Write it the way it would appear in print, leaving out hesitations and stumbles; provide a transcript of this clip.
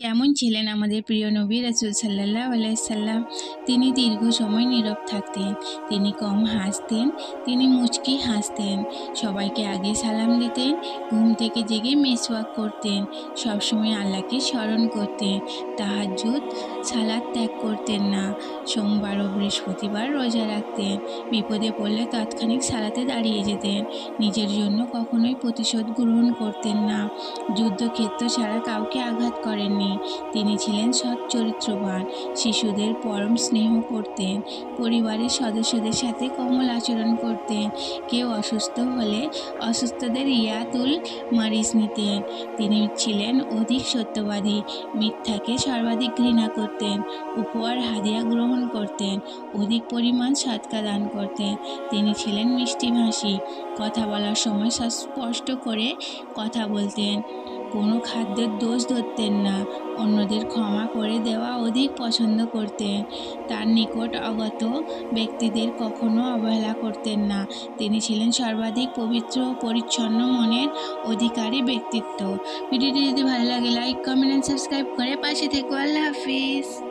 কেমন ছিলেন আমাদের প্রিয় নবী রাসূল সাল্লাল্লাহু আলাইহি সাল্লাম। তিনি দীর্ঘ সময় নীরব থাকতেন, তিনি কম হাসতেন, তিনি মুচকি হাসতেন, সবাইকে আগে সালাম দিতেন, ঘুম থেকে জেগে মেসওয়াক করতেন, সবসময় আল্লাহকে স্মরণ করতেন, তাহাজ্জুদ সালাত ত্যাগ করতেন না, সোমবার ও বৃহস্পতিবার রোজা রাখতেন, বিপদে পড়লে তাৎক্ষণিক সালাতে দাঁড়িয়ে যেতেন, নিজের জন্য কখনোই প্রতিশোধ গ্রহণ করতেন না, যুদ্ধক্ষেত্র ছাড়া কাউকে আঘাত করেননি। তিনি ছিলেন সৎ চরিত্রবান, শিশুদের পরম স্নেহ করতেন, পরিবারের সদস্যদের সাথে কোমল আচরণ করতেন, কেউ অসুস্থ হলে অসুস্থদের ইয়াতুল মারিজ নিতেন। তিনি ছিলেন অধিক সত্যবাদী, মিথ্যাকে সর্বাধিক ঘৃণা করতেন, উপহার হাদিয়া গ্রহণ করতেন, অধিক পরিমাণ সদকা দান করতেন। তিনি ছিলেন মিষ্টিভাষী, কথা বলার সময় স্পষ্ট করে কথা বলতেন, কোনো খাদ্যের দোষ ধরতেন না, অন্যদের ক্ষমা করে দেওয়া অধিক পছন্দ করতেন, তার নিকট আগত ব্যক্তিদের কখনো অবহেলা করতেন না। তিনি ছিলেন সর্বাধিক পবিত্র ও পরিচ্ছন্ন মনের অধিকারী ব্যক্তিত্ব। ভিডিওটি যদি ভালো লাগে লাইক, কমেন্ট, সাবস্ক্রাইব করে পাশে থেকো। আল্লাহ হাফিজ।